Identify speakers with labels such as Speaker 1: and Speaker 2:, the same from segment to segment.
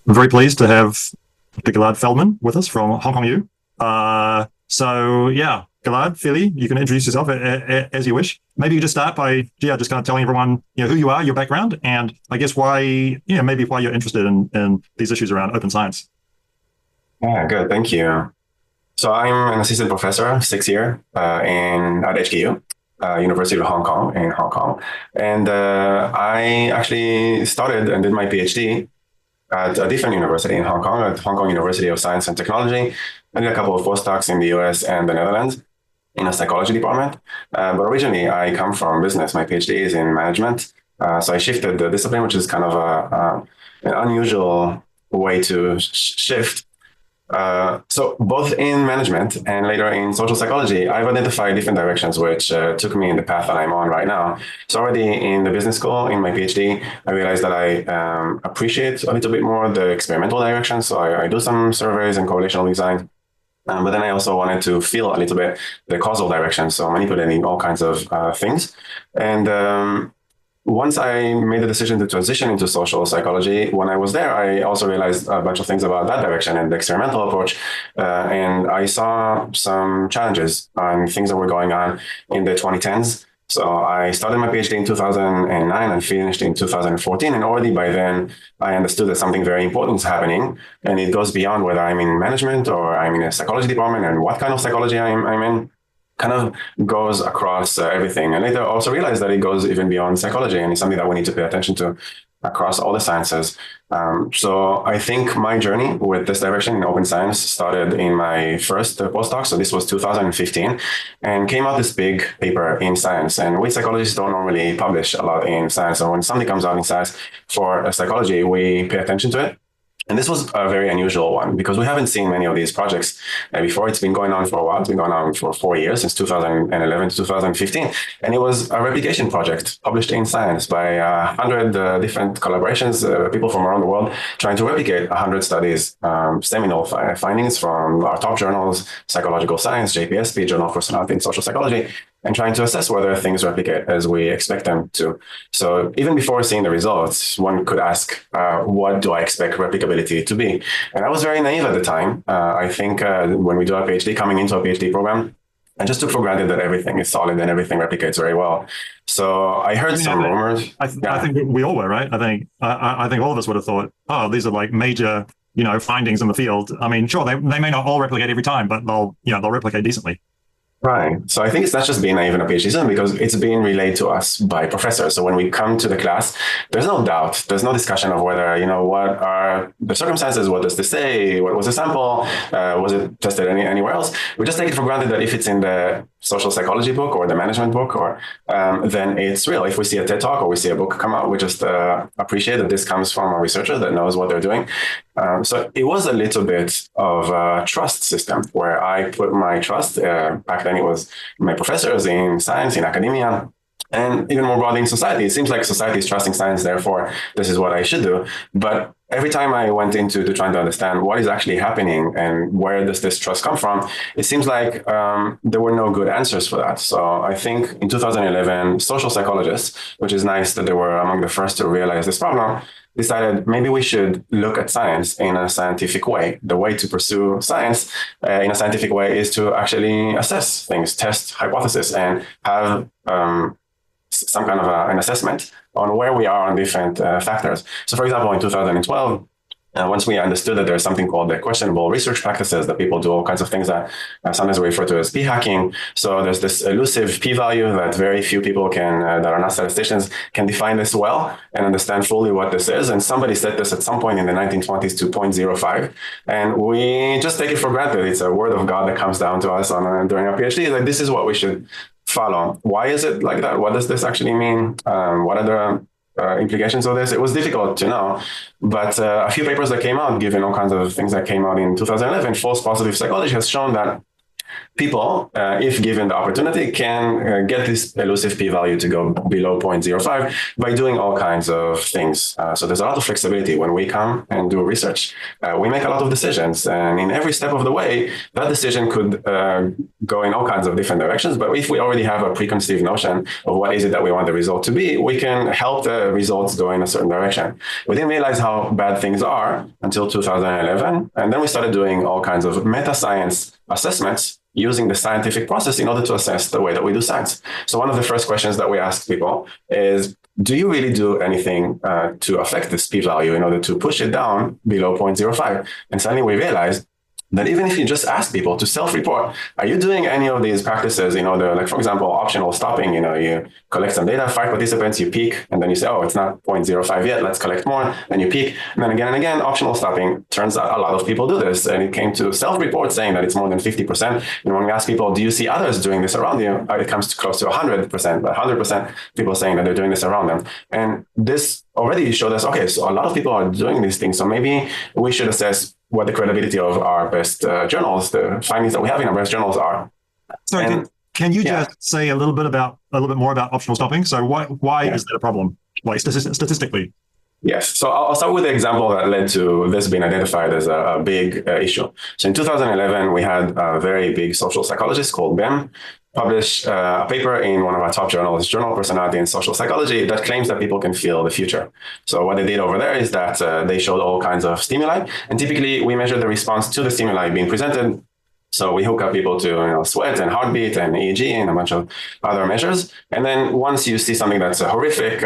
Speaker 1: I'm very pleased to have Dr. Gilad Feldman with us from Hong Kong U. Yeah, Gilad, Philly, you can introduce yourself as you wish. Maybe you just start by just kind of telling everyone who you are, your background, and I guess why maybe why you're interested in these issues around open science.
Speaker 2: Yeah, good. Thank you. So I'm an assistant professor, 6th year at HKU, University of Hong Kong in Hong Kong. And I actually started and did my PhD at a different university in Hong Kong, at Hong Kong University of Science and Technology. I did a couple of postdocs in the US and the Netherlands in a psychology department. But originally, I come from business. My PhD is in management. So I shifted the discipline, which is kind of an unusual way to shift. So both in management and later in social psychology, I've identified different directions which took me in the path that I'm on right now. So already in the business school, in my PhD, I realized that I appreciate a little bit more the experimental direction. So I do some surveys and correlational design. But then I also wanted to feel a little bit the causal direction, so manipulating all kinds of things. And once I made the decision to transition into social psychology, when I was there, I also realized a bunch of things about that direction and the experimental approach. And I saw some challenges and things that were going on in the 2010s. So I started my PhD in 2009 and finished in 2014. And already by then, I understood that something very important is happening. And it goes beyond whether I'm in management or I'm in a psychology department and what kind of psychology I'm in. Kind of goes across everything. And later also realized that it goes even beyond psychology and it's something that we need to pay attention to across all the sciences. So I think my journey with this direction in open science started in my first postdoc. So this was 2015 and came out this big paper in Science. And we psychologists don't normally publish a lot in Science. So when something comes out in Science for psychology, we pay attention to it. And this was a very unusual one because we haven't seen many of these projects before. It's been going on for a while. It's been going on for 4 years, since 2011 to 2015. And it was a replication project published in Science by 100 different collaborations, people from around the world trying to replicate 100 studies, seminal findings from our top journals, Psychological Science, JPSP, Journal of Personality and Social Psychology, and trying to assess whether things replicate as we expect them to. So even before seeing the results, one could ask, what do I expect replicability to be? And I was very naive at the time. I think when we do our PhD, coming into a PhD program, I just took for granted that everything is solid and everything replicates very well. So I heard some rumors.
Speaker 1: I think we all were, right? I think all of us would have thought, oh, these are like major, findings in the field. I mean, sure, they may not all replicate every time, but they'll replicate decently.
Speaker 2: Right. So I think it's not just being naive in a PhD student because it's being relayed to us by professors. So when we come to the class, there's no doubt, there's no discussion of whether, what are the circumstances, what does this say, what was the sample, was it tested anywhere else? We just take it for granted that if it's in the social psychology book or the management book, or then it's real. If we see a TED Talk or we see a book come out, we just appreciate that this comes from a researcher that knows what they're doing. So it was a little bit of a trust system where I put my trust. Back then it was my professors in science, in academia, and even more broadly in society. It seems like society is trusting science, therefore this is what I should do. But every time I went into trying to understand what is actually happening and where does this trust come from, it seems like there were no good answers for that. So I think in 2011, social psychologists, which is nice that they were among the first to realize this problem, decided maybe we should look at science in a scientific way. The way to pursue science in a scientific way is to actually assess things, test hypotheses, and have some kind of an assessment on where we are on different factors. So for example, in 2012, once we understood that there's something called the questionable research practices, that people do all kinds of things that sometimes we refer to as p-hacking. So there's this elusive p-value that very few people can, that are not statisticians, can define this well and understand fully what this is. And somebody set this at some point in the 1920s to 0.05. And we just take it for granted. It's a word of God that comes down to us during our PhD. Like, this is what we should follow. Why is it like that? What does this actually mean? What are the implications of this? It was difficult to know, but a few papers that came out, given all kinds of things that came out in 2011, false positive psychology has shown that people, if given the opportunity, can get this elusive p-value to go below 0.05 by doing all kinds of things. So there's a lot of flexibility when we come and do research. We make a lot of decisions, and in every step of the way, that decision could go in all kinds of different directions. But if we already have a preconceived notion of what is it that we want the result to be, we can help the results go in a certain direction. We didn't realize how bad things are until 2011, and then we started doing all kinds of meta-science assessments using the scientific process in order to assess the way that we do science. So one of the first questions that we ask people is, do you really do anything to affect this p-value in order to push it down below 0.05? And suddenly we realized that even if you just ask people to self-report, are you doing any of these practices in order, like, for example, optional stopping, you collect some data, 5 participants, you peak, and then you say, oh, it's not 0.05 yet, let's collect more, and you peak. And then again and again, optional stopping. Turns out a lot of people do this. And it came to self-report saying that it's more than 50%. And when we ask people, do you see others doing this around you? It comes to close to 100%, but 100% people saying that they're doing this around them. And this already showed us, okay, so a lot of people are doing these things. So maybe we should assess what the credibility of our best journals, the findings that we have in our best journals are.
Speaker 1: So can you just say a little bit more about optional stopping? So why is that a problem, like statistically?
Speaker 2: Yes. So I'll start with the example that led to this being identified as a big issue. So in 2011, we had a very big social psychologist called Ben publish a paper in one of our top journals, Journal of Personality and Social Psychology, that claims that people can feel the future. So what they did over there is that they showed all kinds of stimuli, and typically we measure the response to the stimuli being presented. So we hook up people to sweat and heartbeat and EEG and a bunch of other measures. And then once you see something that's horrific,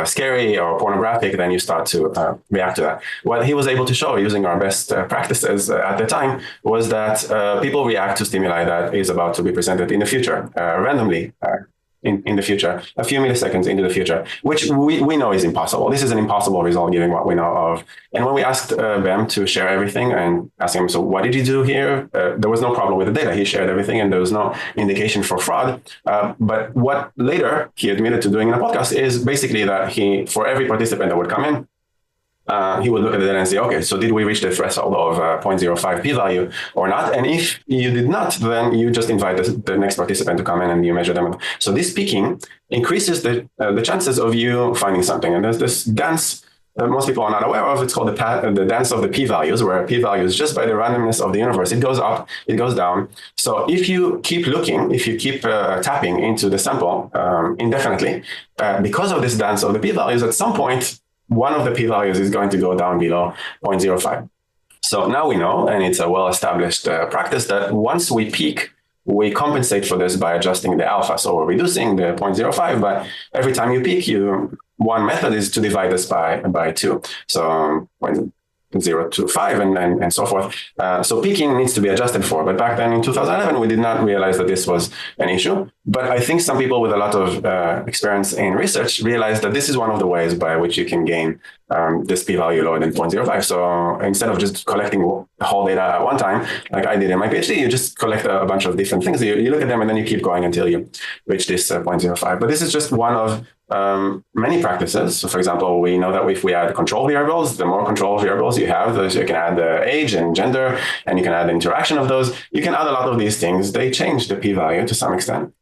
Speaker 2: scary, or pornographic, then you start to react to that. What he was able to show using our best practices at the time was that people react to stimuli that is about to be presented in the future, randomly. In the future, a few milliseconds into the future, which we know is impossible. This is an impossible result given what we know of. And when we asked Bem to share everything and asked him, so what did you do here? There was no problem with the data. He shared everything and there was no indication for fraud. But what later he admitted to doing in a podcast is basically that for every participant that would come in, he would look at the data and say, okay, so did we reach the threshold of 0.05 p-value or not? And if you did not, then you just invite the next participant to come in and you measure them. So this peaking increases the chances of you finding something. And there's this dance that most people are not aware of. It's called the dance of the p-values, where p-values, just by the randomness of the universe, it goes up, it goes down. So if you keep looking, if you keep tapping into the sample indefinitely, because of this dance of the p-values, at some point, one of the p-values is going to go down below 0.05. So now we know, and it's a well-established practice, that once we peak, we compensate for this by adjusting the alpha. So we're reducing the 0.05, but every time you peak, one method is to divide this by 2. So 0 to 5 and so forth. So peaking needs to be adjusted for. But back then in 2011, we did not realize that this was an issue. But I think some people with a lot of experience in research realized that this is one of the ways by which you can gain this p-value lower than 0.05. So instead of just collecting the whole data at one time, like I did in my PhD, you just collect a bunch of different things. You look at them and then you keep going until you reach this 0.05. But this is just one of many practices. So for example, we know that if we add control variables, the more control variables you have, you can add the age and gender, and you can add the interaction of those. You can add a lot of these things. They change the p-value to some extent.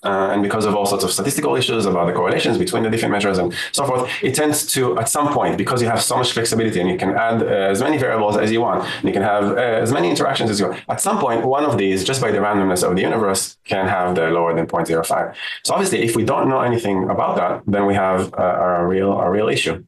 Speaker 2: And because of all sorts of statistical issues about the correlations between the different measures and so forth, it tends to, at some point, because you have so much flexibility and you can add as many variables as you want, and you can have as many interactions as you want, at some point, one of these, just by the randomness of the universe, can have the lower than 0.05. So obviously, if we don't know anything about that, then we have a real issue.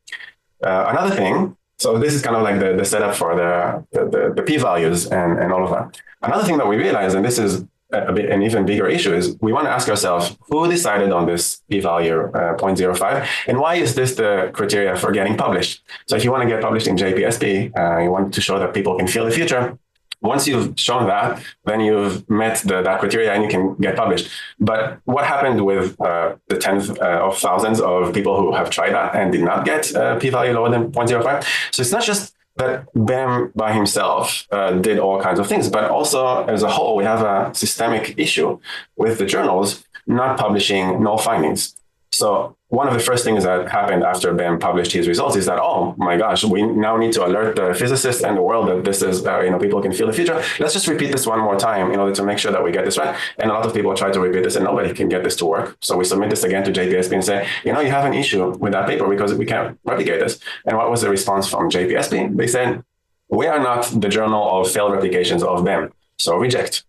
Speaker 2: Another thing, so this is kind of like the setup for the p-values and all of that. Another thing that we realize, and this is an even bigger issue, is we want to ask ourselves, who decided on this p-value 0.05, and why is this the criteria for getting published? So if you want to get published in JPSP, you want to show that people can feel the future. Once you've shown that, then you've met that criteria and you can get published. But what happened with the tens of thousands of people who have tried that and did not get p-value lower than 0.05? So it's not just that Bem by himself did all kinds of things, but also as a whole, we have a systemic issue with the journals not publishing null findings. So one of the first things that happened after Ben published his results is that, oh my gosh, we now need to alert the physicists and the world that this is, people can feel the future. Let's just repeat this one more time in order to make sure that we get this right. And a lot of people try to repeat this and nobody can get this to work. So we submit this again to JPSP and say, you have an issue with that paper because we can't replicate this. And what was the response from JPSP? They said, we are not the journal of failed replications of BEM, so reject.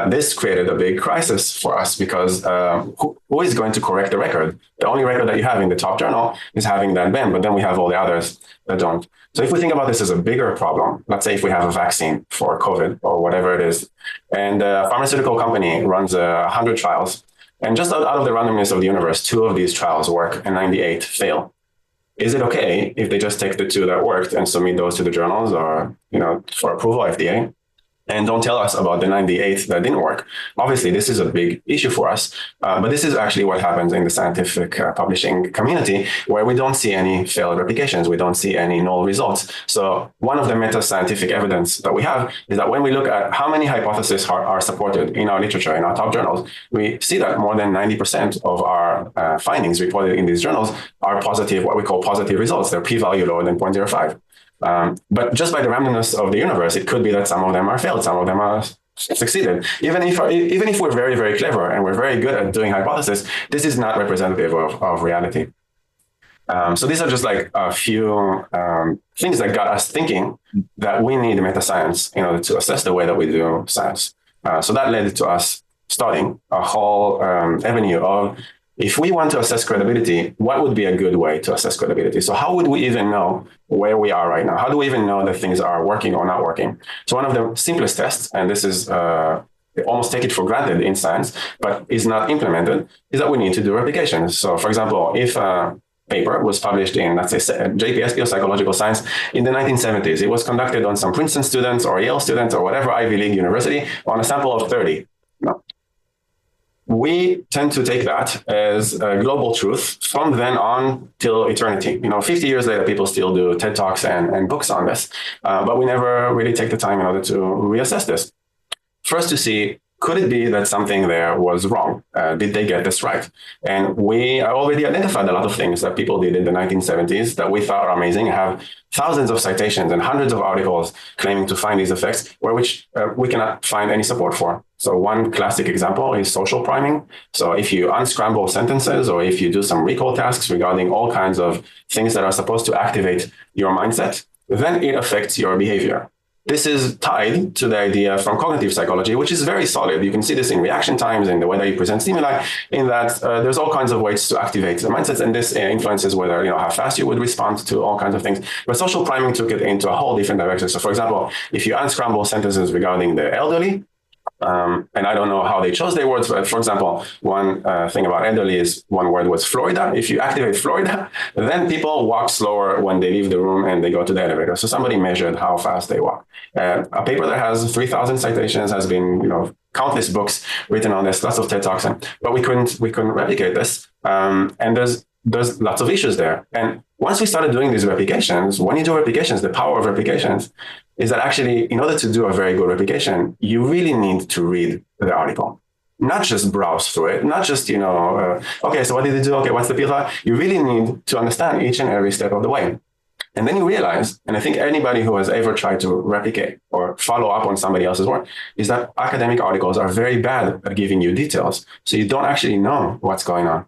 Speaker 2: This created a big crisis for us because who is going to correct the record? The only record that you have in the top journal is having that BEM, but then we have all the others that don't. So if we think about this as a bigger problem, let's say if we have a vaccine for COVID or whatever it is, and a pharmaceutical company runs 100 trials, and just out of the randomness of the universe, 2 of these trials work and 98 fail. Is it okay if they just take the 2 that worked and submit those to the journals or, for approval, FDA? And don't tell us about the 98 that didn't work. Obviously, this is a big issue for us, but this is actually what happens in the scientific publishing community, where we don't see any failed replications. We don't see any null results. So one of the meta-scientific evidence that we have is that when we look at how many hypotheses are supported in our literature, in our top journals, we see that more than 90% of our findings reported in these journals are positive, what we call positive results. They're p-value lower than 0.05. But just by the randomness of the universe, it could be that some of them are failed, some of them are succeeded. Even if we're very, very clever and we're very good at doing hypotheses, this is not representative of reality. So these are just like a few things that got us thinking that we need meta-science in order to assess the way that we do science. So that led to us starting a whole avenue of, if we want to assess credibility, what would be a good way to assess credibility? So how would we even know where we are right now? How do we even know that things are working or not working? So one of the simplest tests, and this is almost take it for granted in science, but is not implemented, is that we need to do replications. So for example, if a paper was published in, let's say, JPSP or Psychological Science in the 1970s, it was conducted on some Princeton students or Yale students or whatever Ivy League university on a sample of 30. No. We tend to take that as a global truth from then on till eternity. 50 years later, people still do TED Talks and books on this, but we never really take the time in order to reassess this. First, to see, could it be that something there was wrong? Did they get this right? And we already identified a lot of things that people did in the 1970s that we thought are amazing, have thousands of citations and hundreds of articles claiming to find these effects, which we cannot find any support for. So one classic example is social priming. So if you unscramble sentences or if you do some recall tasks regarding all kinds of things that are supposed to activate your mindset, then it affects your behavior. This is tied to the idea from cognitive psychology, which is very solid. You can see this in reaction times, in the way that you present stimuli, in that there's all kinds of ways to activate the mindsets, and this influences whether, how fast you would respond to all kinds of things. But social priming took it into a whole different direction. So for example, if you unscramble sentences regarding the elderly, and I don't know how they chose their words, but for example, one thing about elderly is one word was Florida. If you activate Florida, then people walk slower when they leave the room and they go to the elevator. So somebody measured how fast they walk. A paper that has 3,000 citations has been, countless books written on this, lots of TED Talks, but we couldn't replicate this. And there's lots of issues there. And once we started doing these replications, when you do replications, the power of replications is that actually, in order to do a very good replication, you really need to read the article, not just browse through it, not just, okay, so what did it do? Okay, what's the p-value? You really need to understand each and every step of the way. And then you realize, and I think anybody who has ever tried to replicate or follow up on somebody else's work, is that academic articles are very bad at giving you details. So you don't actually know what's going on.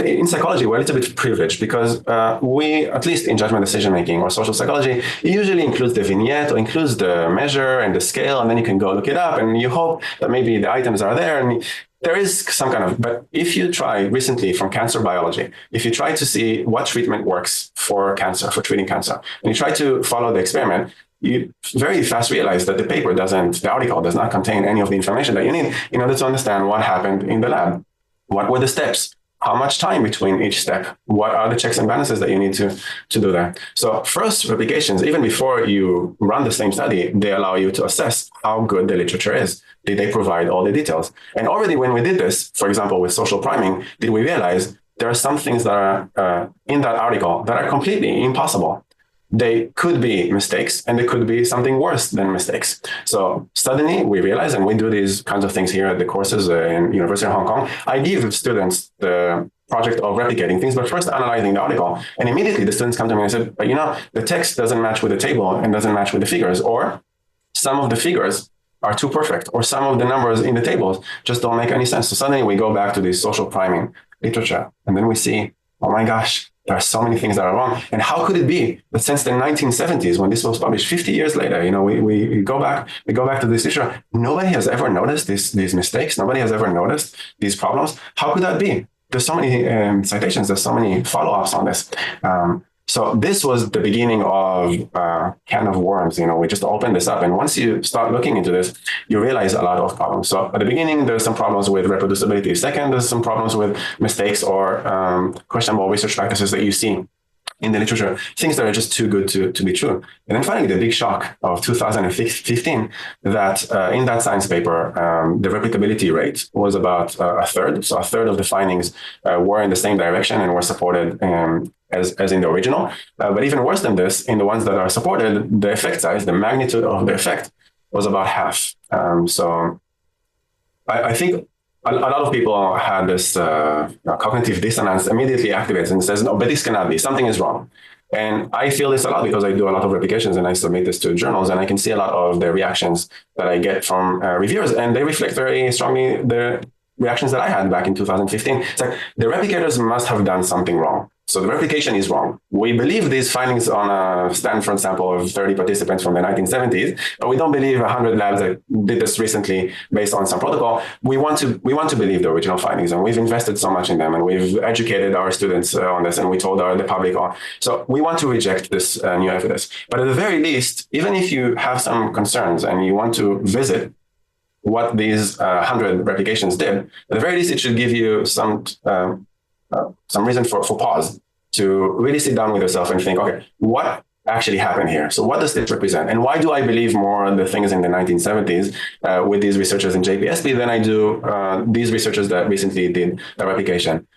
Speaker 2: In psychology, we're a little bit privileged because we, at least in judgment decision-making or social psychology, it usually includes the vignette or includes the measure and the scale, and then you can go look it up and you hope that maybe the items are there. And there is some kind of, but if you try recently from cancer biology, if you try to see what treatment works for cancer, for treating cancer, and you try to follow the experiment, you very fast realize that the article does not contain any of the information that you need in order to understand what happened in the lab. What were the steps? How much time between each step? What are the checks and balances that you need to do that? So first, replications, even before you run the same study, they allow you to assess how good the literature is. Did they provide all the details? And already when we did this, for example, with social priming, did we realize there are some things that are in that article that are completely impossible. They could be mistakes, and they could be something worse than mistakes. So suddenly we realize, and we do these kinds of things here at the courses in University of Hong Kong, I give students the project of replicating things, but first analyzing the article. And immediately the students come to me and said, but the text doesn't match with the table and doesn't match with the figures, or some of the figures are too perfect, or some of the numbers in the tables just don't make any sense. So suddenly we go back to the social priming literature, and then we see, oh my gosh, there are so many things that are wrong. And how could it be that since the 1970s, when this was published 50 years later, we go back to this issue, nobody has ever noticed these mistakes. Nobody has ever noticed these problems. How could that be? There's so many citations, there's so many follow-ups on this. So this was the beginning of can of worms. We just opened this up. And once you start looking into this, you realize a lot of problems. So at the beginning, there's some problems with reproducibility. Second, there's some problems with mistakes or questionable research practices that you see in the literature, things that are just too good to be true. And then finally, the big shock of 2015, that in that science paper, the replicability rate was about a third. So a third of the findings were in the same direction and were supported as in the original. But even worse than this, in the ones that are supported, the effect size, the magnitude of the effect was about half. So I think a lot of people had this cognitive dissonance immediately activates and says, no, but this cannot be, something is wrong. And I feel this a lot because I do a lot of replications and I submit this to journals, and I can see a lot of the reactions that I get from reviewers, and they reflect very strongly the reactions that I had back in 2015. It's like the replicators must have done something wrong. So the replication is wrong. We believe these findings on a Stanford sample of 30 participants from the 1970s, but we don't believe 100 labs that did this recently based on some protocol. We want to believe the original findings, and we've invested so much in them, and we've educated our students on this, and we told the public on. So we want to reject this new evidence. But at the very least, even if you have some concerns and you want to visit what these 100 replications did, at the very least, it should give you some reason for pause to really sit down with yourself and think, okay, what actually happened here? So what does this represent? And why do I believe more the things in the 1970s with these researchers in JPSP than I do these researchers that recently did the replication?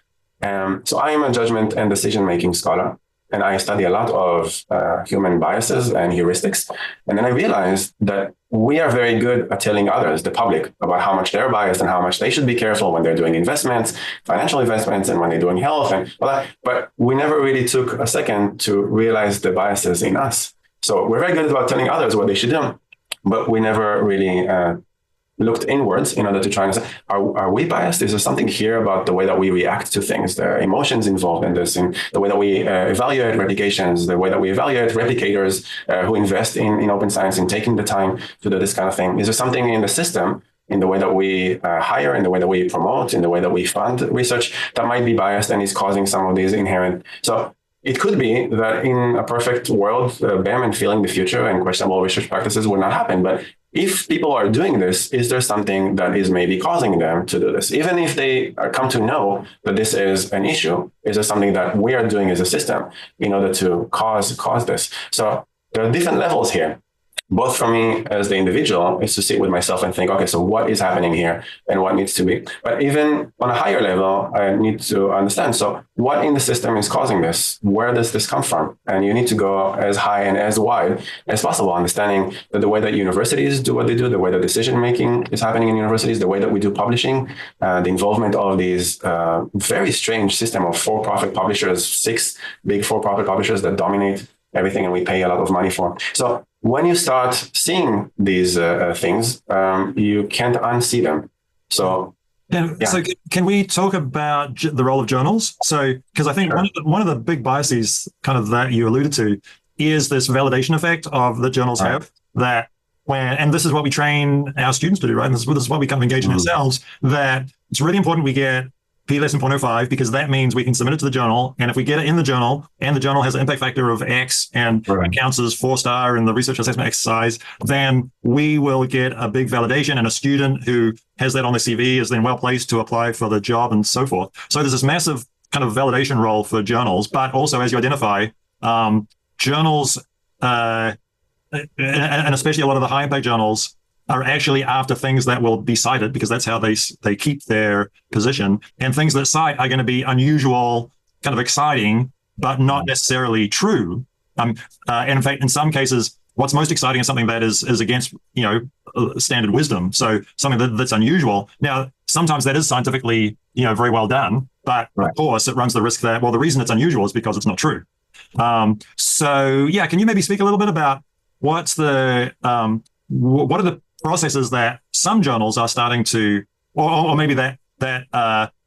Speaker 2: So I am a judgment and decision-making scholar, and I study a lot of human biases and heuristics. And then I realized that we are very good at telling others, the public, about how much they're biased and how much they should be careful when they're doing investments, financial investments, and when they're doing health and all that. But we never really took a second to realize the biases in us. So we're very good about telling others what they should do, but we never really looked inwards in order to try and say, are we biased? Is there something here about the way that we react to things, the emotions involved in this, in the way that we evaluate replications, the way that we evaluate replicators who invest in open science, in taking the time to do this kind of thing? Is there something in the system, in the way that we hire, in the way that we promote, in the way that we fund research that might be biased and is causing some of these inherent? So it could be that in a perfect world, BAM and feeling the future and questionable research practices would not happen. But if people are doing this, is there something that is maybe causing them to do this? Even if they come to know that this is an issue, is there something that we are doing as a system in order to cause this? So there are different levels here. Both for me as the individual is to sit with myself and think, okay, so what is happening here and what needs to be? But even on a higher level, I need to understand, so what in the system is causing this? Where does this come from? And you need to go as high and as wide as possible, understanding that the way that universities do what they do, the way that decision-making is happening in universities, the way that we do publishing, the involvement of these very strange system of for-profit publishers, 6 big for-profit publishers that dominate everything and we pay a lot of money for. So when you start seeing these things, you can't unsee them. So,
Speaker 1: yeah. So can we talk about the role of journals? So, because I think one of the big biases kind of that you alluded to is this validation effect of that journals have, that and this is what we train our students to do, right? And this is what we kind of engage in ourselves, that it's really important we get P less than 0.05, because that means we can submit it to the journal. And if we get it in the journal and the journal has an impact factor of X and it counts as 4-star in the research assessment exercise, then we will get a big validation, and a student who has that on their CV is then well placed to apply for the job and so forth. So there's this massive kind of validation role for journals, but also, as you identify, journals, and especially a lot of the high impact journals, are actually after things that will be cited, because that's how they keep their position. And things that cite are going to be unusual, kind of exciting, but not necessarily true. And in fact, in some cases, what's most exciting is something that is against standard wisdom. So something that's unusual. Now, sometimes that is scientifically very well done. But of course, it runs the risk that, well, the reason it's unusual is because it's not true. So yeah, can you maybe speak a little bit about what are the processes that some journals are starting to, or maybe that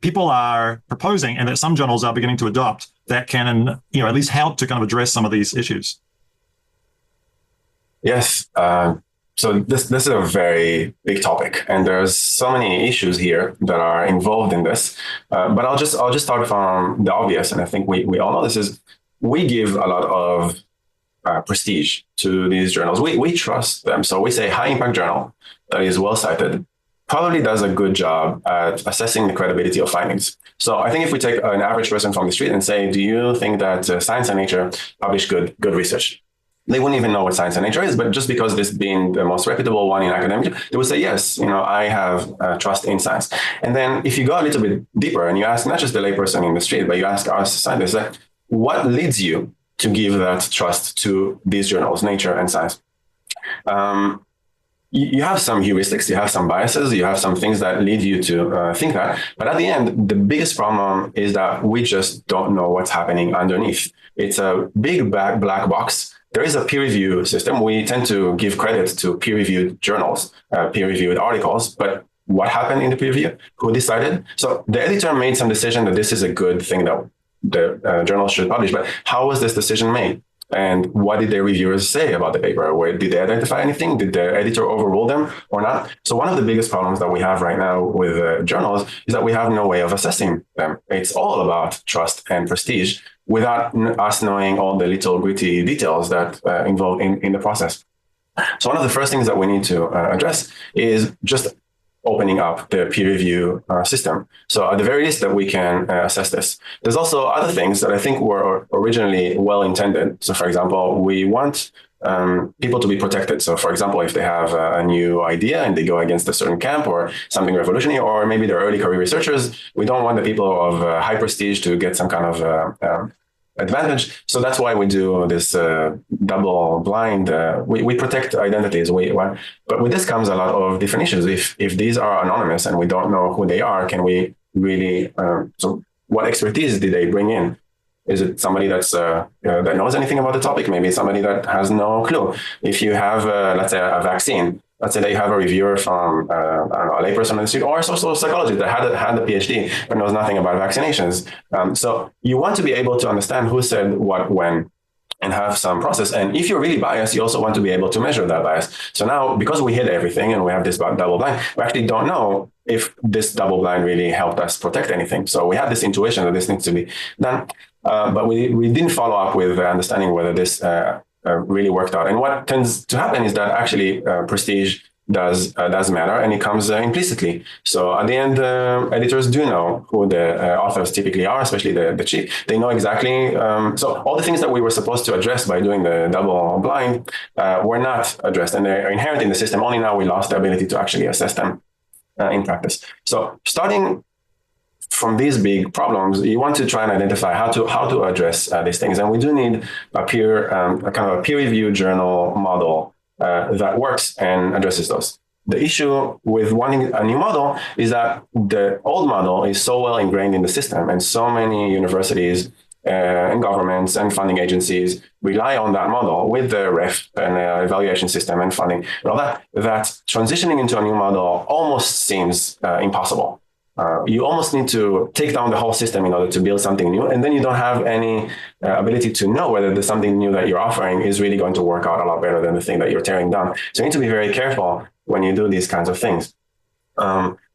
Speaker 1: people are proposing and that some journals are beginning to adopt that can, at least help to kind of address some of these issues?
Speaker 2: Yes. So this is a very big topic, and there's so many issues here that are involved in this. But I'll just start from the obvious, and I think we all know this is we give a lot of prestige to these journals. We trust them, so we say high impact journal that is well cited probably does a good job at assessing the credibility of findings. So I think if we take an average person from the street and say, do you think that Science and Nature publish good research? They wouldn't even know what Science and Nature is, but just because this being the most reputable one in academia, they would say, yes, I have trust in science. And then if you go a little bit deeper and you ask not just the layperson in the street, but you ask us scientists, like, what leads you to give that trust to these journals, Nature and Science? You have some heuristics, you have some biases, you have some things that lead you to think that. But at the end, the biggest problem is that we just don't know what's happening underneath. It's a big black box. There is a peer review system. We tend to give credit to peer-reviewed journals, peer-reviewed articles, but what happened in the peer review? Who decided? So the editor made some decision that this is a good thing that the journal should publish, but how was this decision made? And what did the reviewers say about the paper? Did they identify anything? Did the editor overrule them or not? So one of the biggest problems that we have right now with journals is that we have no way of assessing them. It's all about trust and prestige without us knowing all the little gritty details that involved in the process. So one of the first things that we need to address is just opening up the peer review system. So at the very least that we can assess this. There's also other things that I think were originally well intended. So for example, we want people to be protected. So for example, if they have a new idea and they go against a certain camp or something revolutionary, or maybe they're early career researchers, we don't want the people of high prestige to get some kind of advantage. So that's why we do this double blind. We protect identities. But with this comes a lot of different issues. If these are anonymous and we don't know who they are, can we really? So what expertise did they bring in? Is it somebody that knows anything about the topic? Maybe somebody that has no clue. If you have, let's say, a vaccine. Let's say that you have a reviewer from, I don't know, a layperson on the street or a social psychologist that had a PhD but knows nothing about vaccinations. So you want to be able to understand who said what, when, and have some process. And if you're really biased, you also want to be able to measure that bias. So now, because we hid everything and we have this double blind, we actually don't know if this double blind really helped us protect anything. So we have this intuition that this needs to be done, but we didn't follow up with understanding whether this really worked out. And what tends to happen is that actually prestige does matter, and it comes implicitly. So at the end, editors do know who the authors typically are, especially the chief. They know exactly. So all the things that we were supposed to address by doing the double blind were not addressed, and they're inherent in the system. Only now we lost the ability to actually assess them in practice. So starting from these big problems, you want to try and identify how to address these things, and we do need a kind of a peer-reviewed journal model that works and addresses those. The issue with wanting a new model is that the old model is so well ingrained in the system, and so many universities and governments and funding agencies rely on that model with the ref and evaluation system and funding and all that transitioning into a new model almost seems impossible. You almost need to take down the whole system in order to build something new. And then you don't have any ability to know whether the something new that you're offering is really going to work out a lot better than the thing that you're tearing down. So you need to be very careful when you do these kinds of things.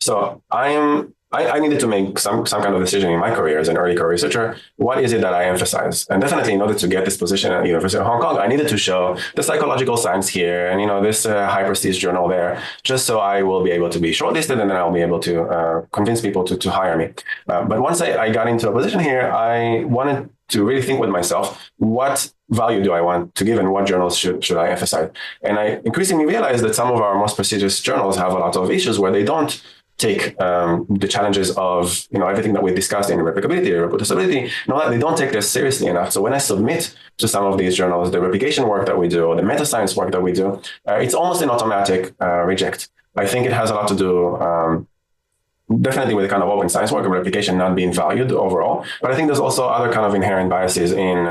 Speaker 2: So I needed to make some kind of decision in my career as an early career researcher. What is it that I emphasize? And definitely in order to get this position at the University of Hong Kong, I needed to show the psychological science here and, this high prestige journal there, just so I will be able to be shortlisted, and then I'll be able to convince people to hire me. But once I got into a position here, I wanted to really think with myself, what value do I want to give and what journals should I emphasize? And I increasingly realized that some of our most prestigious journals have a lot of issues where they don't take the challenges of everything that we discussed in replicability, reproducibility, they don't take this seriously enough. So when I submit to some of these journals the replication work that we do or the meta science work that we do, it's almost an automatic reject. I think it has a lot to do definitely with the kind of open science work, replication not being valued overall. But I think there's also other kind of inherent biases in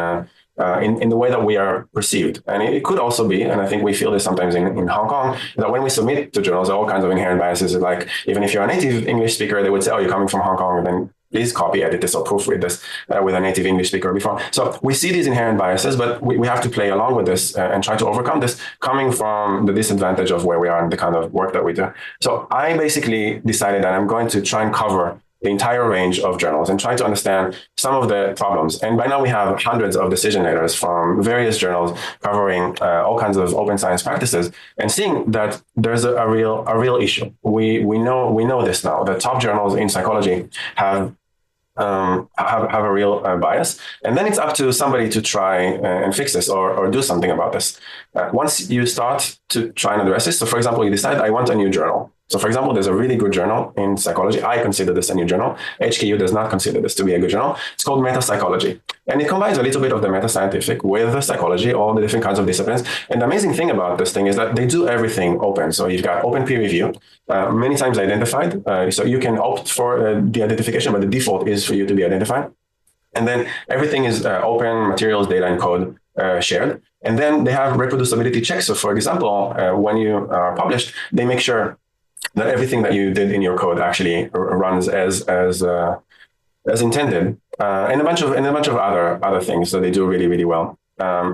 Speaker 2: the way that we are perceived. And it could also be, and I think we feel this sometimes in Hong Kong, that when we submit to journals, there are all kinds of inherent biases. Like, even if you're a native English speaker, they would say, oh, you're coming from Hong Kong, then please copy, edit this, or proofread this with a native English speaker before. So we see these inherent biases, but we have to play along with this and try to overcome this, coming from the disadvantage of where we are and the kind of work that we do. So I basically decided that I'm going to try and cover the entire range of journals and try to understand some of the problems. And by now we have hundreds of decision letters from various journals covering all kinds of open science practices, and seeing that there's a real issue. We know this now. The top journals in psychology have a real bias, and then it's up to somebody to try and fix this or do something about this. Once you start to try and address this, so for example, you decide, I want a new journal. So for example, there's a really good journal in psychology. I consider this a new journal. HKU does not consider this to be a good journal. It's called Meta-Psychology. And it combines a little bit of the meta-scientific with the psychology, all the different kinds of disciplines. And the amazing thing about this thing is that they do everything open. So you've got open peer review, many times identified. So you can opt for the identification, but the default is for you to be identified. And then everything is open, materials, data, and code shared. And then they have reproducibility checks. So for example, when you are published, they make sure that everything that you did in your code actually runs as intended, and a bunch of other things that they do really well.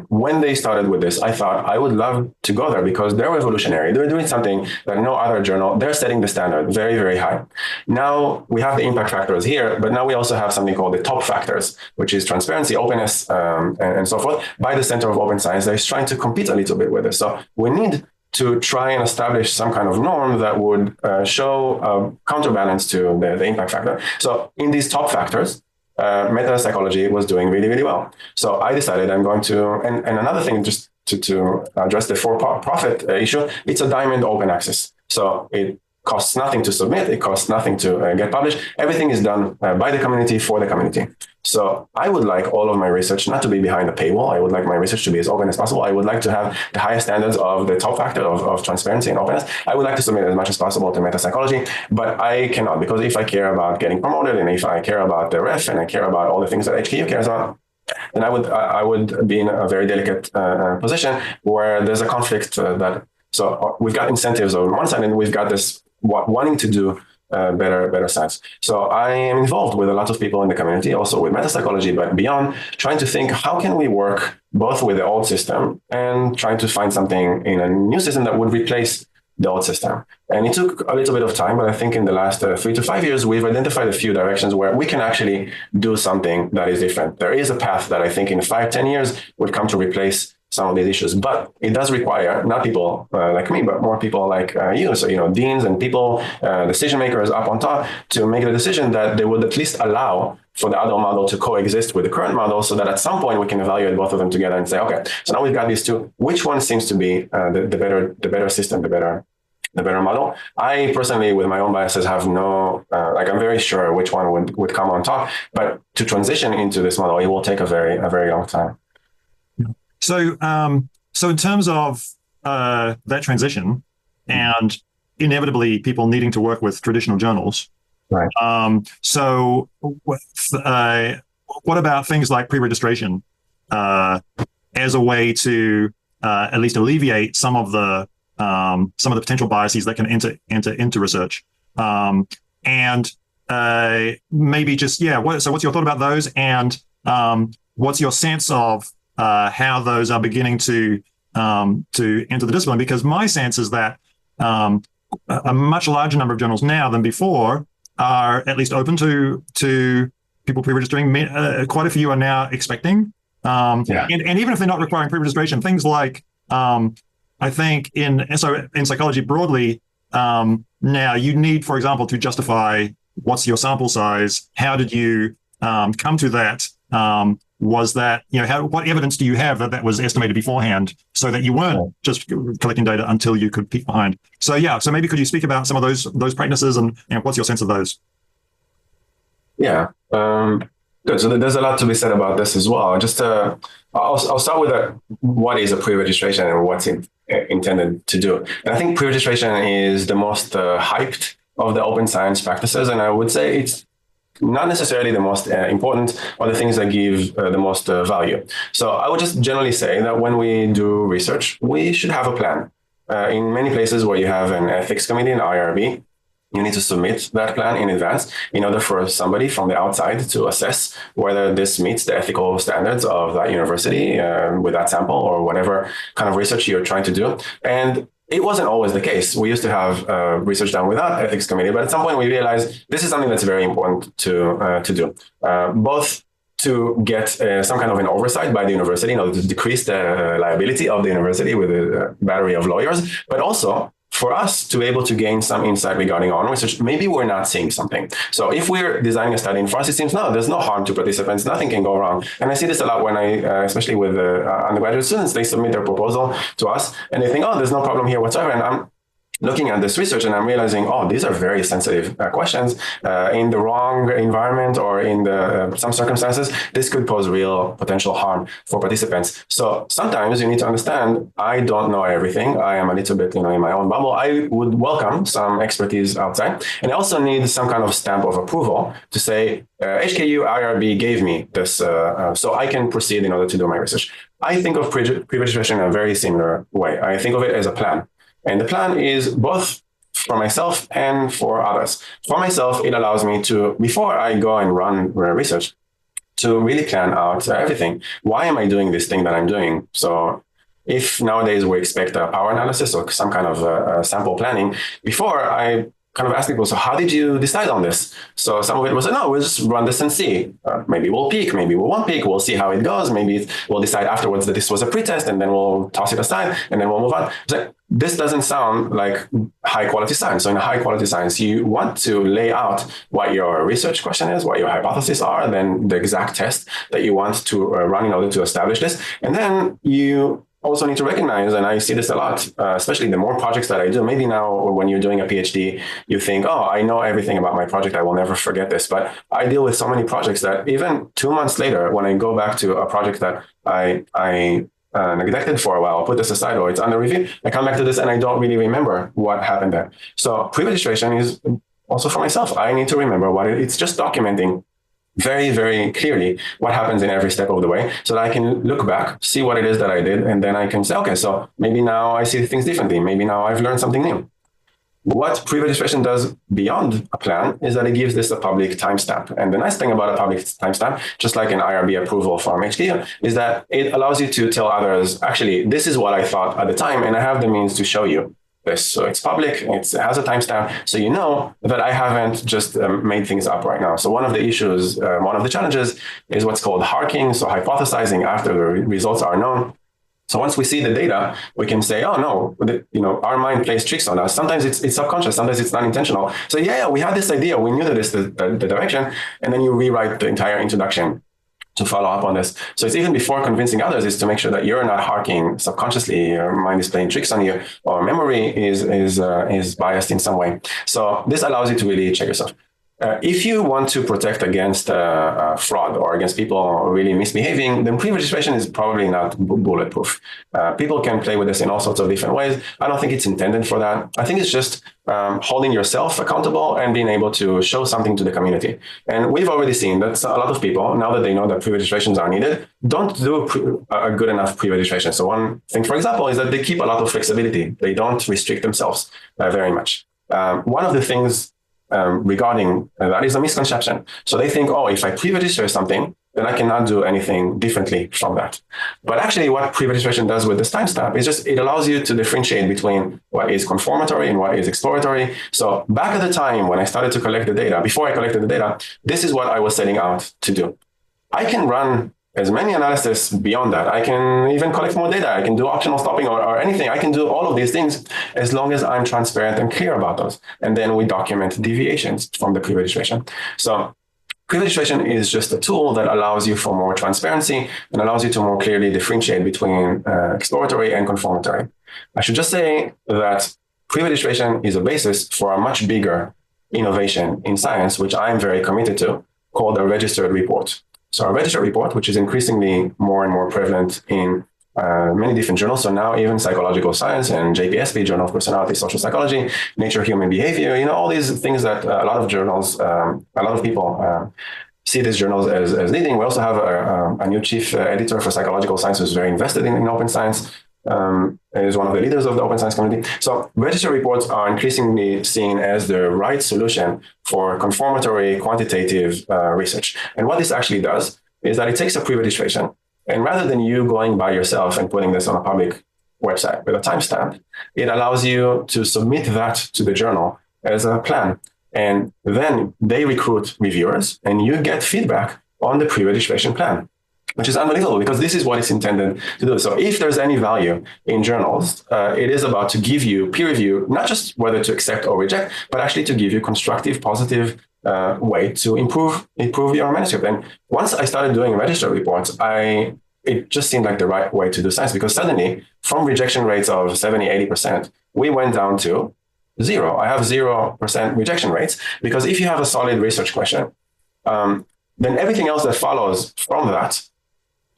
Speaker 2: When they started with this, I thought I would love to go there because they're revolutionary. They're doing something that no other journal. They're setting the standard very high. Now we have the impact factors here, but now we also have something called the top factors, which is transparency, openness, and so forth. By the Center of Open Science, they're trying to compete a little bit with this. So we need to try and establish some kind of norm that would show a counterbalance to the impact factor. So in these top factors, meta-psychology was doing really well. So I decided I'm going to, and another thing, just to address the for-profit issue, it's a diamond open access. So it costs nothing to submit, it costs nothing to get published. Everything is done by the community for the community. So I would like all of my research not to be behind a paywall. I would like my research to be as open as possible. I would like to have the highest standards of the top factor of transparency and openness. I would like to submit as much as possible to meta-psychology, but I cannot, because if I care about getting promoted, and if I care about the ref, and I care about all the things that HKU cares about, then I would be in a very delicate position where there's a conflict so we've got incentives on one side, and we've got this wanting to do better science. So I am involved with a lot of people in the community, also with meta-psychology, but beyond, trying to think how can we work both with the old system and trying to find something in a new system that would replace the old system. And it took a little bit of time, but I think in the last 3 to 5 years, we've identified a few directions where we can actually do something that is different. There is a path that I think in 5-10 years would come to replace some of these issues, but it does require not people like me, but more people like you. So, deans and people, decision makers up on top, to make the decision that they would at least allow for the other model to coexist with the current model, so that at some point we can evaluate both of them together and say, okay, so now we've got these two. Which one seems to be the better system, the better model? I personally, with my own biases, have no, I'm very sure which one would come on top, but to transition into this model, it will take a very long time.
Speaker 1: So in terms of that transition, and inevitably people needing to work with traditional journals,
Speaker 2: right?
Speaker 1: So what about things like pre-registration as a way to at least alleviate some of the potential biases that can enter into research, and maybe just so what's your thought about those, and what's your sense of how those are beginning to enter the discipline? Because my sense is that a much larger number of journals now than before are at least open to people pre-registering. Quite a few are now expecting, and even if they're not requiring pre-registration, things like I think in psychology broadly, now you need, for example, to justify what's your sample size, how did you come to that. Was that, what evidence do you have that was estimated beforehand, so that you weren't just collecting data until you could peek behind? So maybe could you speak about some of those practices, and what's your sense of those?
Speaker 2: Yeah, good. So there's a lot to be said about this as well. Just I'll start with what is a pre-registration and what's intended to do. And I think pre-registration is the most hyped of the open science practices. And I would say it's not necessarily the most important or the things that give the most value. So I would just generally say that when we do research, we should have a plan. In many places where you have an ethics committee, an IRB, you need to submit that plan in advance in order for somebody from the outside to assess whether this meets the ethical standards of that university with that sample or whatever kind of research you're trying to do. And it wasn't always the case. We used to have research done without ethics committee, but at some point we realized this is something that's very important to do, both to get some kind of an oversight by the university in order to decrease the liability of the university with a battery of lawyers, but also for us to be able to gain some insight regarding our own research. Maybe we're not seeing something. So if we're designing a study, and for us it seems, no, there's no harm to participants, nothing can go wrong. And I see this a lot when especially with undergraduate students, they submit their proposal to us and they think, oh, there's no problem here whatsoever. And I'm looking at this research and I'm realizing, oh, these are very sensitive questions. In the wrong environment or in some circumstances, this could pose real potential harm for participants. So sometimes you need to understand, I don't know everything. I am a little bit, in my own bubble. I would welcome some expertise outside. And I also need some kind of stamp of approval to say, HKU IRB gave me this, so I can proceed in order to do my research. I think of pre-registration in a very similar way. I think of it as a plan. And the plan is both for myself and for others. For myself, it allows me to, before I go and run research, to really plan out everything. Why am I doing this thing that I'm doing? So if nowadays we expect a power analysis or some kind of sample planning, before I kind of ask people, so how did you decide on this? So some of it was, no, we'll just run this and see. Maybe we'll peak, maybe we won't peak. We'll see how it goes. Maybe we'll decide afterwards that this was a pretest and then we'll toss it aside and then we'll move on. So this doesn't sound like high quality science. So in high quality science, you want to lay out what your research question is, what your hypotheses are, then the exact test that you want to run in order to establish this. And then you also need to recognize, and I see this a lot, especially the more projects that I do. Maybe now when you're doing a PhD, you think, oh, I know everything about my project. I will never forget this. But I deal with so many projects that even 2 months later, when I go back to a project that I neglected for a while, I'll put this aside or it's under review, I come back to this and I don't really remember what happened there. So pre-registration is also for myself. I need to remember what it's just documenting very, very clearly what happens in every step of the way so that I can look back, see what it is that I did, and then I can say, okay, so maybe now I see things differently. Maybe now I've learned something new. What pre-registration does beyond a plan is that it gives this a public timestamp. And the nice thing about a public timestamp, just like an IRB approval from HKU, is that it allows you to tell others, actually, this is what I thought at the time, and I have the means to show you this. So it's public, it has a timestamp, so you know that I haven't just made things up right now. So one of the issues, one of the challenges is what's called harking, so hypothesizing after the results are known. So once we see the data, we can say, oh no, our mind plays tricks on us. Sometimes it's subconscious, sometimes it's not intentional. So yeah, we had this idea, we knew that this is the direction, and then you rewrite the entire introduction to follow up on this. So it's even before convincing others is to make sure that you're not harking subconsciously, your mind is playing tricks on you, or memory is biased in some way. So this allows you to really check yourself. If you want to protect against fraud or against people really misbehaving, then pre-registration is probably not bulletproof. People can play with this in all sorts of different ways. I don't think it's intended for that. I think it's just holding yourself accountable and being able to show something to the community. And we've already seen that a lot of people, now that they know that pre-registrations are needed, don't do a good enough pre-registration. So one thing, for example, is that they keep a lot of flexibility. They don't restrict themselves very much. One of the things regarding that is a misconception. So they think, oh, if I pre-register something, then I cannot do anything differently from that. But actually what pre-registration does with this timestamp is just, it allows you to differentiate between what is confirmatory and what is exploratory. So back at the time when I started to collect the data, before I collected the data, this is what I was setting out to do. I can run as many analysis beyond that. I can even collect more data. I can do optional stopping or anything. I can do all of these things as long as I'm transparent and clear about those. And then we document deviations from the pre-registration. So pre-registration is just a tool that allows you for more transparency and allows you to more clearly differentiate between exploratory and confirmatory. I should just say that pre-registration is a basis for a much bigger innovation in science, which I'm very committed to, called a registered report. So a registered report, which is increasingly more and more prevalent in many different journals. So now even Psychological Science and JPSP, Journal of Personality, Social Psychology, Nature, Human Behavior, all these things that a lot of journals, a lot of people see these journals as leading. We also have a new chief editor for Psychological Science who's very invested in open science. Is one of the leaders of the open science community. So registry reports are increasingly seen as the right solution for confirmatory quantitative research. And what this actually does is that it takes a pre-registration, and rather than you going by yourself and putting this on a public website with a timestamp, it allows you to submit that to the journal as a plan. And then they recruit reviewers and you get feedback on the pre-registration plan, which is unbelievable because this is what it's intended to do. So if there's any value in journals, it is about to give you peer review, not just whether to accept or reject, but actually to give you constructive, positive way to improve your manuscript. And once I started doing register reports, it just seemed like the right way to do science, because suddenly from rejection rates of 70, 80%, we went down to 0. I have 0% rejection rates, because if you have a solid research question, then everything else that follows from that,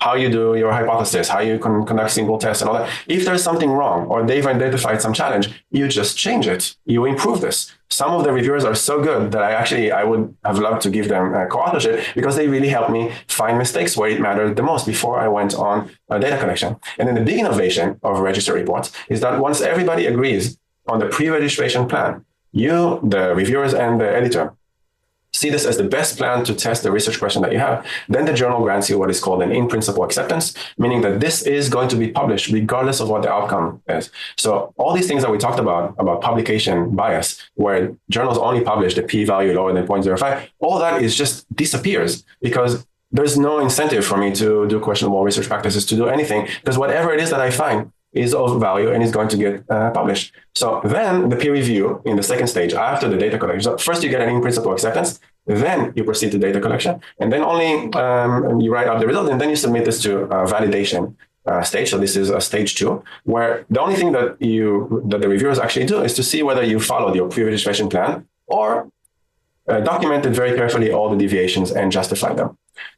Speaker 2: how you do your hypothesis, how you can conduct simple tests and all that. If there's something wrong or they've identified some challenge, you just change it. You improve this. Some of the reviewers are so good that I would have loved to give them co-authorship, because they really helped me find mistakes where it mattered the most before I went on data collection. And then the big innovation of register reports is that once everybody agrees on the pre-registration plan, you, the reviewers and the editor, see this as the best plan to test the research question that you have, then the journal grants you what is called an in-principle acceptance, meaning that this is going to be published regardless of what the outcome is. So all these things that we talked about publication bias, where journals only publish the p-value lower than 0.05, all that is just disappears, because there's no incentive for me to do questionable research practices, to do anything, because whatever it is that I find is of value and is going to get published. So then the peer review in the second stage after the data collection. So first you get an in-principle acceptance, then you proceed to data collection, and then only you write out the result, and then you submit this to validation stage. So this is a stage 2, where the only thing that the reviewers actually do is to see whether you followed your pre-registration plan or documented very carefully all the deviations and justified them.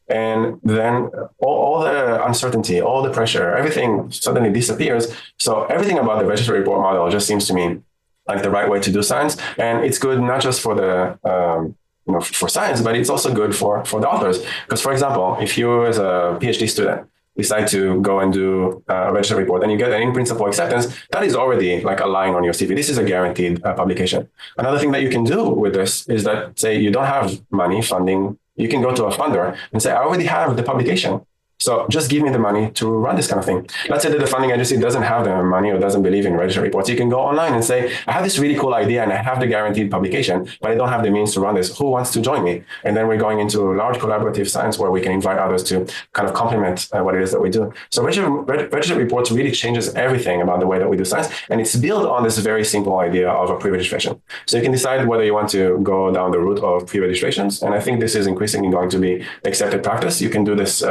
Speaker 2: And then all the uncertainty, all the pressure, everything suddenly disappears. So everything about the registry report model just seems to me like the right way to do science. And it's good not just for the for science, but it's also good for the authors. Because, for example, if you as a PhD student decide to go and do a register report and you get an in-principle acceptance, that is already like a line on your CV. This is a guaranteed publication. Another thing that you can do with this is that, say you don't have money funding, you can go to a funder and say, I already have the publication, so just give me the money to run this kind of thing. Let's say that the funding agency doesn't have the money or doesn't believe in register reports. You can go online and say, I have this really cool idea and I have the guaranteed publication, but I don't have the means to run this. Who wants to join me? And then we're going into large collaborative science where we can invite others to kind of complement what it is that we do. So register reports really changes everything about the way that we do science. And it's built on this very simple idea of a pre-registration. So you can decide whether you want to go down the route of pre-registrations. And I think this is increasingly going to be accepted practice. You can do this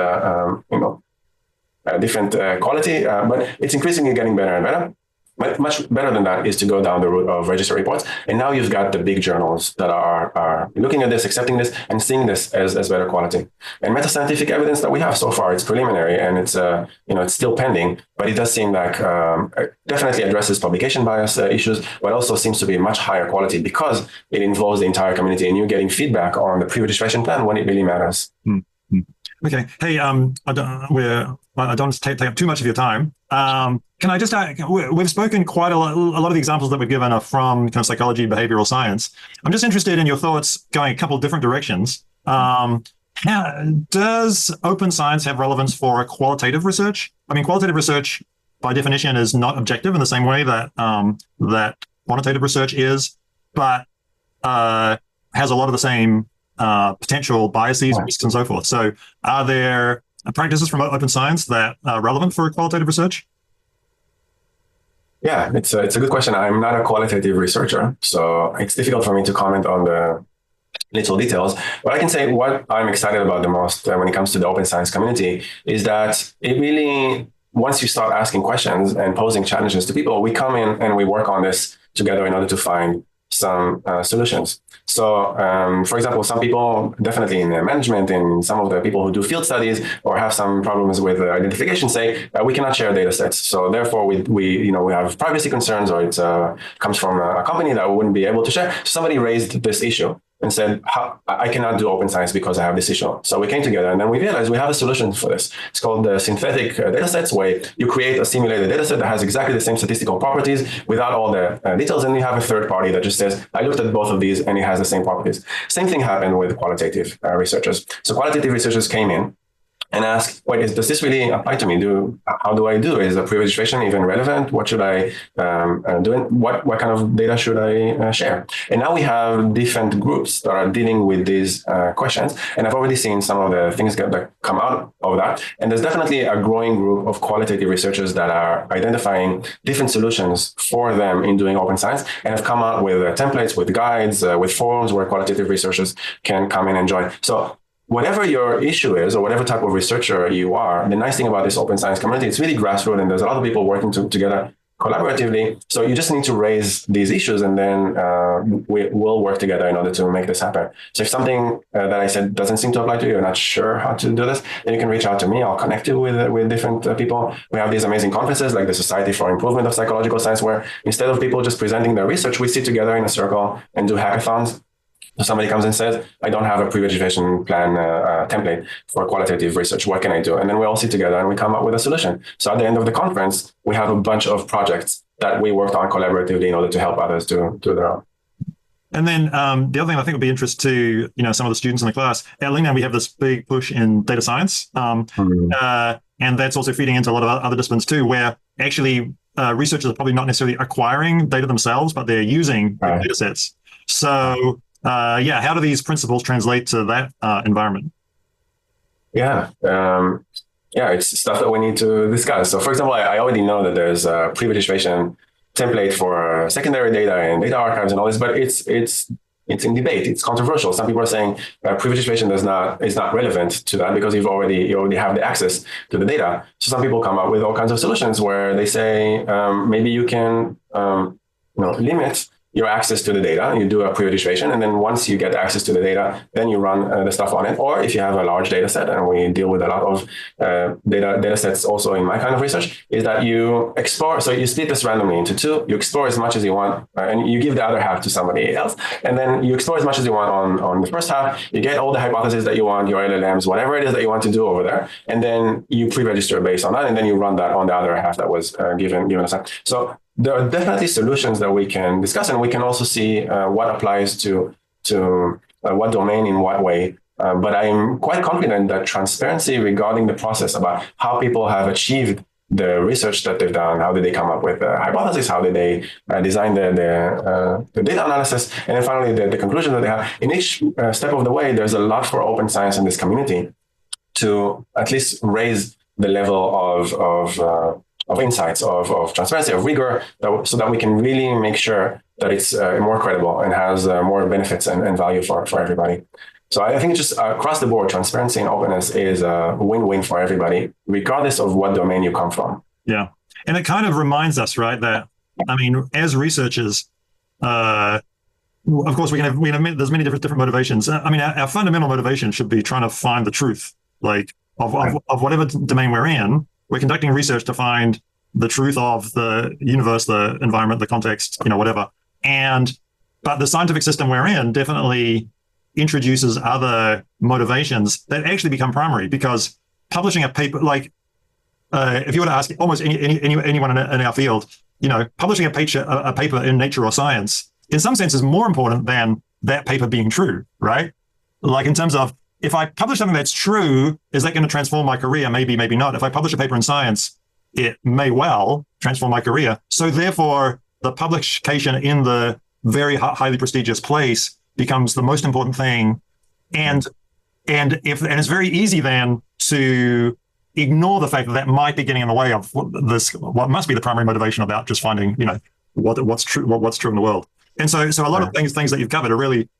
Speaker 2: different quality, but it's increasingly getting better and better. But much better than that is to go down the route of register reports. And now you've got the big journals that are looking at this, accepting this, and seeing this as better quality. And meta-scientific evidence that we have so far, it's preliminary and it's it's still pending, but it does seem like it definitely addresses publication bias issues, but also seems to be much higher quality because it involves the entire community and you're getting feedback on the pre-registration plan when it really matters.
Speaker 1: Mm-hmm. Okay. Hey, I don't want to take up too much of your time. Can I just we've spoken quite a lot of the examples that we've given are from kind of psychology, behavioral science. I'm just interested in your thoughts going a couple of different directions. Does open science have relevance for qualitative research? I mean, qualitative research by definition is not objective in the same way that that quantitative research is, but has a lot of the same potential biases, risks, and so forth. So are there practices from open science that are relevant for qualitative research?
Speaker 2: Yeah, it's a good question. I'm not a qualitative researcher, so it's difficult for me to comment on the little details. But I can say what I'm excited about the most when it comes to the open science community is that it really, once you start asking questions and posing challenges to people, we come in and we work on this together in order to find some solutions. So, for example, some people definitely in management and some of the people who do field studies or have some problems with identification say we cannot share data sets. So therefore, we have privacy concerns, or it comes from a company that we wouldn't be able to share. Somebody raised this issue and said, I cannot do open science because I have this issue. So we came together and then we realized we have a solution for this. It's called the synthetic data sets, where you create a simulated data set that has exactly the same statistical properties without all the details. And you have a third party that just says, I looked at both of these and it has the same properties. Same thing happened with qualitative researchers. So qualitative researchers came in and ask, wait, does this really apply to me? How do I do? Is a pre-registration even relevant? What should I do? What kind of data should I share? And now we have different groups that are dealing with these questions. And I've already seen some of the things that come out of that. And there's definitely a growing group of qualitative researchers that are identifying different solutions for them in doing open science, and have come out with templates, with guides, with forums where qualitative researchers can come in and join. So whatever your issue is, or whatever type of researcher you are, the nice thing about this open science community, it's really grassroots, and there's a lot of people working together collaboratively. So you just need to raise these issues, and then we will work together in order to make this happen. So if something that I said doesn't seem to apply to you, you're not sure how to do this, then you can reach out to me. I'll connect you with different people. We have these amazing conferences like the Society for Improvement of Psychological Science, where instead of people just presenting their research, we sit together in a circle and do hackathons. So somebody comes and says, I don't have a pre-registration plan template for qualitative research. What can I do? And then we all sit together and we come up with a solution. So at the end of the conference, we have a bunch of projects that we worked on collaboratively in order to help others do their own.
Speaker 1: And then the other thing I think would be interest to some of the students in the class, at Lingnan, we have this big push in data science. And that's also feeding into a lot of other disciplines too, where actually researchers are probably not necessarily acquiring data themselves, but they're using data sets. So how do these principles translate to that environment?
Speaker 2: It's stuff that we need to discuss. So for example, I already know that there's a pre-registration template for secondary data and data archives and all this, but it's in debate. It's controversial. Some people are saying pre-registration is not relevant to that because you already have the access to the data. So some people come up with all kinds of solutions where they say maybe you can limit your access to the data. You do a pre-registration, and then once you get access to the data, then you run the stuff on it. Or if you have a large data set, and we deal with a lot of data sets also in my kind of research, is that you explore. So you split this randomly into two. You explore as much as you want, and you give the other half to somebody else. And then you explore as much as you want on the first half. You get all the hypotheses that you want, your LLMs, whatever it is that you want to do over there. And then you pre-register based on that, and then you run that on the other half that was given us. So there are definitely solutions that we can discuss, and we can also see what applies to what domain in what way. But I'm quite confident that transparency regarding the process about how people have achieved the research that they've done, how did they come up with a hypothesis, how did they design the data analysis, and then finally the conclusion that they have. In each step of the way, there's a lot for open science in this community to at least raise the level of insights, of transparency, of rigor, so that we can really make sure that it's more credible and has more benefits and value for everybody. So I think just across the board, transparency and openness is a win-win for everybody, regardless of what domain you come from.
Speaker 1: Yeah. And it kind of reminds us, right, that, as researchers, of course, there's many different motivations. Our fundamental motivation should be trying to find the truth, like of whatever domain we're in. We're conducting research to find the truth of the universe, the environment, the context, whatever. But the scientific system we're in definitely introduces other motivations that actually become primary, because publishing a paper, like if you were to ask almost anyone in our field, publishing a paper in Nature or Science, in some sense, is more important than that paper being true, right? Like in terms of, if I publish something that's true, is that going to transform my career? Maybe, maybe not. If I publish a paper in Science, it may well transform my career. So therefore, the publication in the very highly prestigious place becomes the most important thing. And it's very easy then to ignore the fact that might be getting in the way of what must be the primary motivation about just finding, what's true in the world. And so a lot of things that you've covered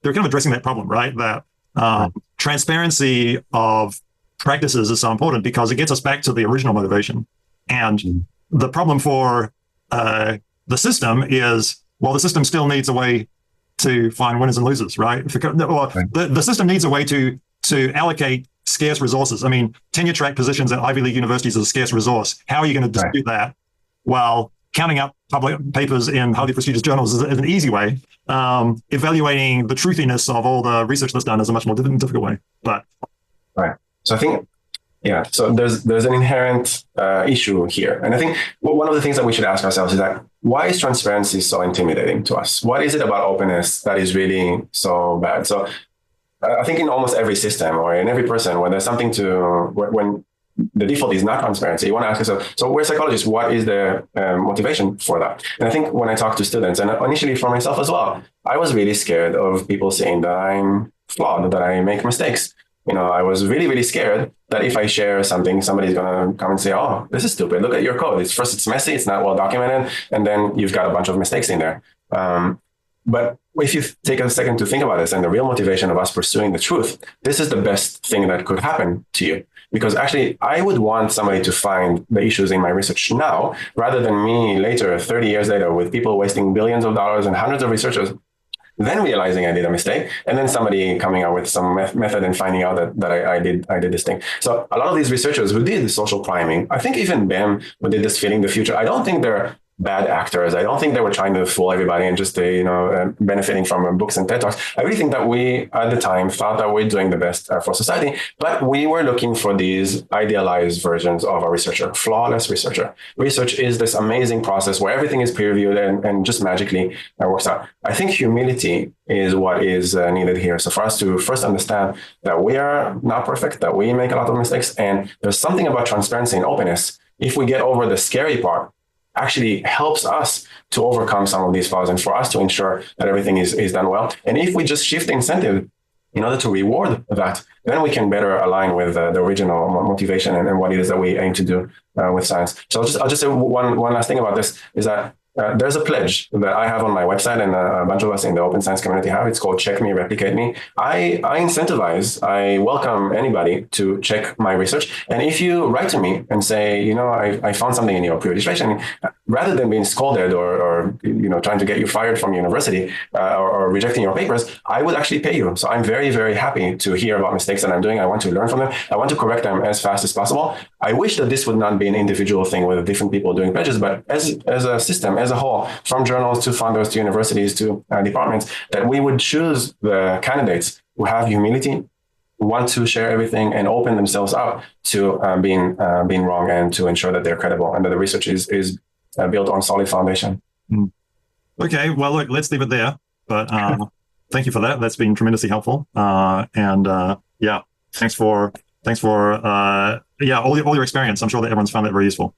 Speaker 1: they're kind of addressing that problem, right? That transparency of practices is so important because it gets us back to the original motivation. And the problem for the system is, the system still needs a way to find winners and losers, right? The system needs a way to allocate scarce resources. I mean, tenure track positions at Ivy League universities is a scarce resource. How are you going to dispute that while counting up public papers in highly prestigious journals is an easy way? Evaluating the truthiness of all the research that's done is a much more difficult way. But
Speaker 2: so I think, so there's an inherent issue here. And I think one of the things that we should ask ourselves is that, why is transparency so intimidating to us? What is it about openness that is really so bad? So I think in almost every system or in every person, when there's something when the default is not transparency, you want to ask yourself, so we're psychologists, what is the motivation for that? And I think when I talk to students, and initially for myself as well, I was really scared of people saying that I'm flawed, that I make mistakes. I was really, really scared that if I share something, somebody's going to come and say, oh, this is stupid. Look at your code. It's messy. It's not well documented. And then you've got a bunch of mistakes in there. But if you take a second to think about this and the real motivation of us pursuing the truth, this is the best thing that could happen to you. Because actually, I would want somebody to find the issues in my research now, rather than me later, 30 years later, with people wasting billions of dollars and hundreds of researchers, then realizing I did a mistake, and then somebody coming out with some method and finding out that I did this thing. So a lot of these researchers who did the social priming, I think even BEM who did this feeling the future, I don't think they're bad actors. I don't think they were trying to fool everybody and just benefiting from books and TED Talks. I really think that we at the time thought that we're doing the best for society, but we were looking for these idealized versions of a researcher, flawless researcher. Research is this amazing process where everything is peer-reviewed and just magically works out. I think humility is what is needed here. So for us to first understand that we are not perfect, that we make a lot of mistakes, and there's something about transparency and openness. If we get over the scary part, actually helps us to overcome some of these flaws and for us to ensure that everything is done well. And if we just shift the incentive in order to reward that, then we can better align with the original motivation and what it is that we aim to do with science. So I'll just say one last thing about this is that there's a pledge that I have on my website and a bunch of us in the open science community have. It's called Check Me, Replicate Me. I welcome anybody to check my research. And if you write to me and say, I found something in your pre-registration, rather than being scolded or trying to get you fired from university or rejecting your papers, I would actually pay you. So I'm very, very happy to hear about mistakes that I'm doing. I want to learn from them. I want to correct them as fast as possible. I wish that this would not be an individual thing with different people doing pledges, but as a system, as a whole, from journals to funders to universities to departments, that we would choose the candidates who have humility, want to share everything, and open themselves up to being wrong, and to ensure that they're credible and that the research is built on solid foundation.
Speaker 1: Okay, well, look, let's leave it there. But thank you for that. That's been tremendously helpful. Thanks for all your experience. I'm sure that everyone's found that very useful.